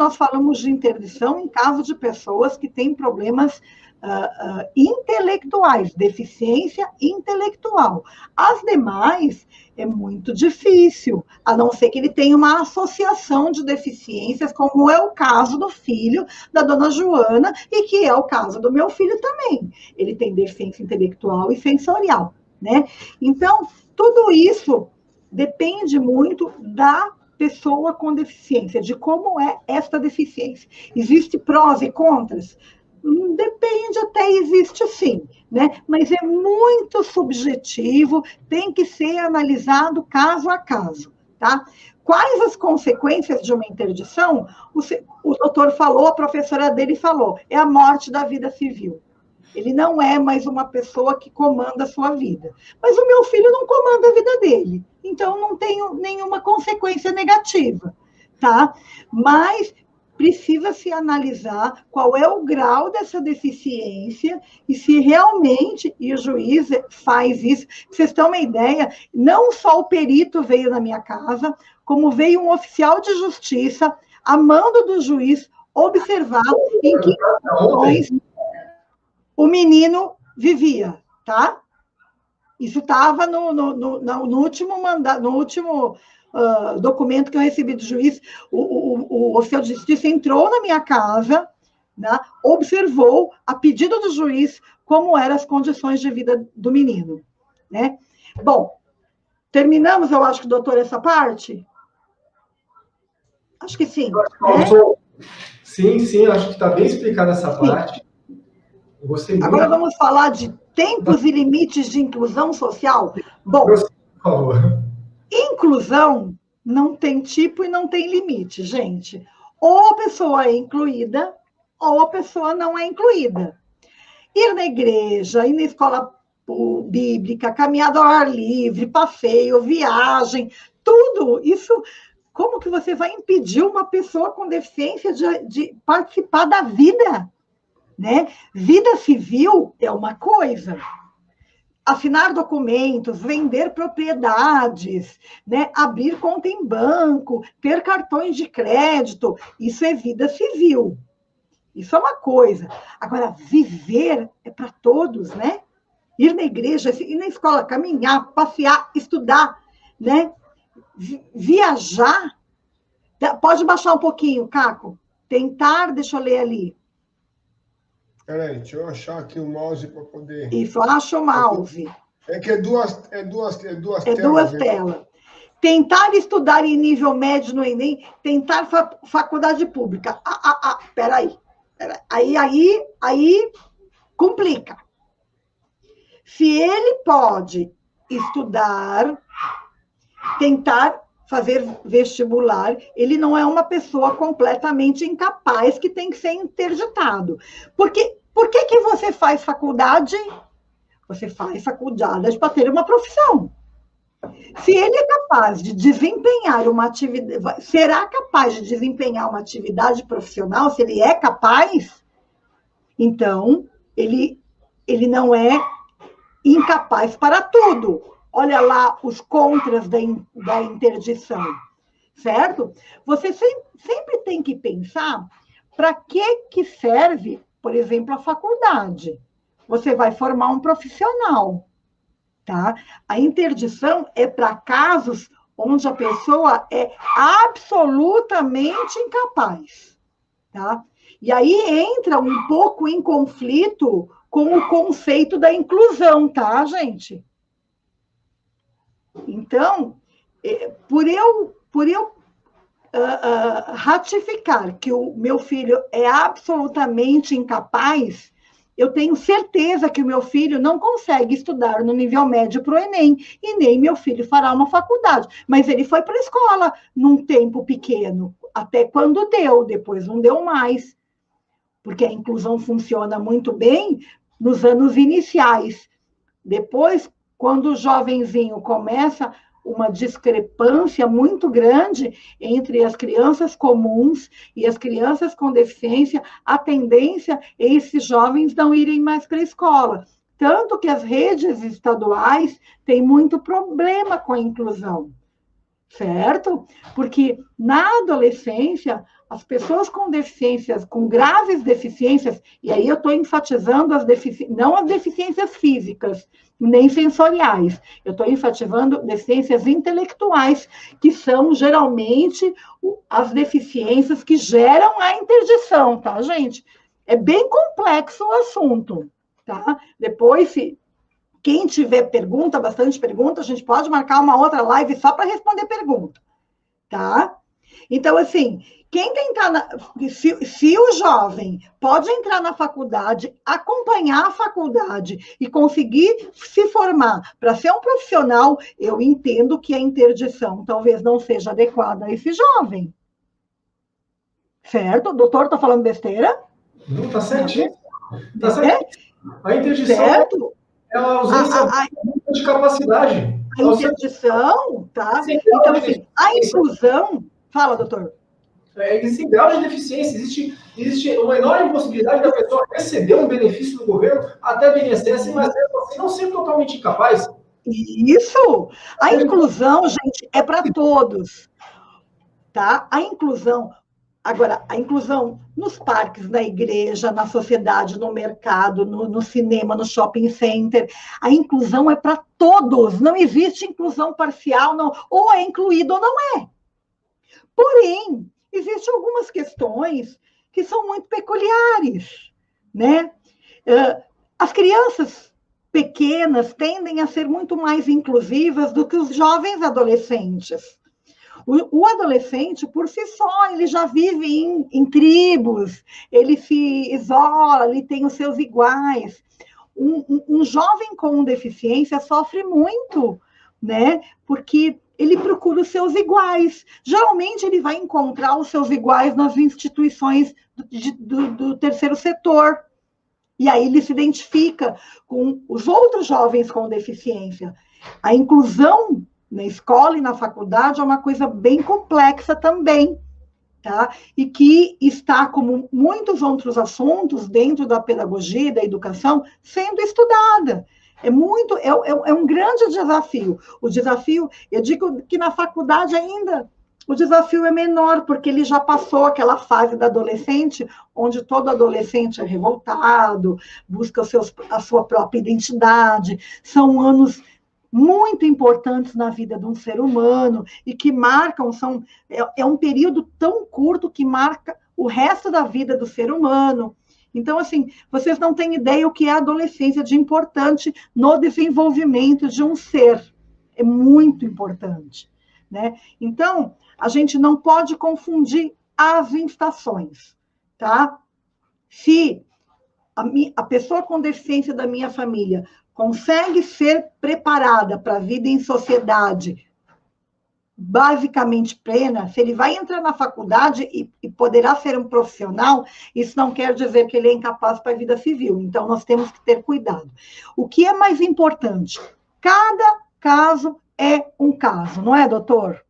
nós falamos de interdição em caso de pessoas que têm problemas intelectuais, deficiência intelectual. As demais é muito difícil, a não ser que ele tenha uma associação de deficiências, como é o caso do filho da dona Joana, e que é o caso do meu filho também. Ele tem deficiência intelectual e sensorial, né? Então, tudo isso depende muito da pessoa com deficiência, de como é esta deficiência. Existe prós e contras? Depende, até existe sim, né? Mas é muito subjetivo, tem que ser analisado caso a caso, tá? Quais as consequências de uma interdição? O doutor falou, a professora dele falou, é a morte da vida civil. Ele não é mais uma pessoa que comanda a sua vida. Mas o meu filho não comanda a vida dele, então não tenho nenhuma consequência negativa, tá? Mas precisa se analisar qual é o grau dessa deficiência e se realmente, e o juiz faz isso. Vocês têm uma ideia, não só o perito veio na minha casa, como veio um oficial de justiça, a mando do juiz, observar em que condições o menino vivia, tá? Isso estava no último mandato, no último documento que eu recebi do juiz. O oficial de justiça entrou na minha casa, né, observou, a pedido do juiz, como eram as condições de vida do menino, né? Bom, terminamos, eu acho, doutor, essa parte? Acho que sim. Né? Sim, acho que está bem explicada essa parte. Gostei muito. Agora vamos falar de tempos e limites de inclusão social. Bom, por favor. Inclusão não tem tipo e não tem limite, gente. Ou a pessoa é incluída, ou a pessoa não é incluída. Ir na igreja, ir na escola bíblica, caminhada ao ar livre, passeio, viagem, tudo isso. Como que você vai impedir uma pessoa com deficiência de participar da vida? Né? Vida civil é uma coisa. Assinar documentos, vender propriedades, né? Abrir conta em banco, ter cartões de crédito, isso é vida civil. Isso é uma coisa. Agora, viver é para todos, né? Ir na igreja, ir na escola, caminhar, passear, estudar, né? Viajar. Pode baixar um pouquinho, Caco. Tentar, deixa eu ler ali. Peraí, deixa eu achar aqui o mouse para poder... Isso, acha o mouse. É que é duas telas. É duas telas. Tentar estudar em nível médio no Enem, tentar faculdade pública. Peraí. Aí complica. Se ele pode estudar, tentar fazer vestibular, ele não é uma pessoa completamente incapaz que tem que ser interditado. Por que você faz faculdade? Você faz faculdade para ter uma profissão. Se ele é capaz de desempenhar uma atividade, será capaz de desempenhar uma atividade profissional? Se ele é capaz, então ele não é incapaz para tudo. Olha lá os contras da interdição, certo? Você sempre tem que pensar para que serve, por exemplo, a faculdade. Você vai formar um profissional, tá? A interdição é para casos onde a pessoa é absolutamente incapaz, tá? E aí entra um pouco em conflito com o conceito da inclusão, tá, gente? Então, por eu ratificar que o meu filho é absolutamente incapaz, eu tenho certeza que o meu filho não consegue estudar no nível médio para o Enem, e nem meu filho fará uma faculdade. Mas ele foi para a escola num tempo pequeno, até quando deu, depois não deu mais. Porque a inclusão funciona muito bem nos anos iniciais. Depois, quando o jovenzinho começa uma discrepância muito grande entre as crianças comuns e as crianças com deficiência, a tendência é esses jovens não irem mais para a escola. Tanto que as redes estaduais têm muito problema com a inclusão, certo? Porque na adolescência, as pessoas com deficiências, com graves deficiências, e aí eu estou enfatizando não as deficiências físicas, nem sensoriais, eu estou enfatizando deficiências intelectuais, que são geralmente as deficiências que geram a interdição, tá, gente? É bem complexo o assunto, tá? Depois, quem tiver pergunta, bastante pergunta, a gente pode marcar uma outra live só para responder pergunta, tá? Então, assim, quem tentar, se o jovem pode entrar na faculdade, acompanhar a faculdade e conseguir se formar para ser um profissional, eu entendo que a interdição talvez não seja adequada a esse jovem. Certo? O doutor está falando besteira? Não, está certinho. Está certinho. A interdição certo? É a ausência de capacidade. A interdição, tá? Então, assim, a inclusão... Fala, doutor. Existe grau de deficiência, existe uma enorme possibilidade da pessoa receber um benefício do governo até do INSS, mas assim, não ser totalmente incapaz. Isso! A inclusão, gente, é para todos, tá? A inclusão... Agora, a inclusão nos parques, na igreja, na sociedade, no mercado, no cinema, no shopping center, a inclusão é para todos, não existe inclusão parcial, não, ou é incluído ou não é. Porém, existem algumas questões que são muito peculiares, né? As crianças pequenas tendem a ser muito mais inclusivas do que os jovens adolescentes. O adolescente, por si só, ele já vive em tribos, ele se isola, ele tem os seus iguais. Um jovem com deficiência sofre muito, né? Porque ele procura os seus iguais. Geralmente, ele vai encontrar os seus iguais nas instituições do terceiro setor. E aí ele se identifica com os outros jovens com deficiência. A inclusão na escola e na faculdade é uma coisa bem complexa também, tá? E que está, como muitos outros assuntos dentro da pedagogia e da educação, sendo estudada. É um grande desafio. O desafio, eu digo que na faculdade ainda o desafio é menor, porque ele já passou aquela fase da adolescente, onde todo adolescente é revoltado, busca a sua própria identidade. São anos muito importantes na vida de um ser humano e que marcam, é um período tão curto que marca o resto da vida do ser humano. Então, assim, vocês não têm ideia o que é a adolescência de importante no desenvolvimento de um ser. É muito importante, né? Então, a gente não pode confundir as estações, tá? Se a pessoa com deficiência da minha família consegue ser preparada para a vida em sociedade basicamente plena, se ele vai entrar na faculdade e poderá ser um profissional, isso não quer dizer que ele é incapaz para a vida civil. Então, nós temos que ter cuidado. O que é mais importante? Cada caso é um caso, não é, doutor?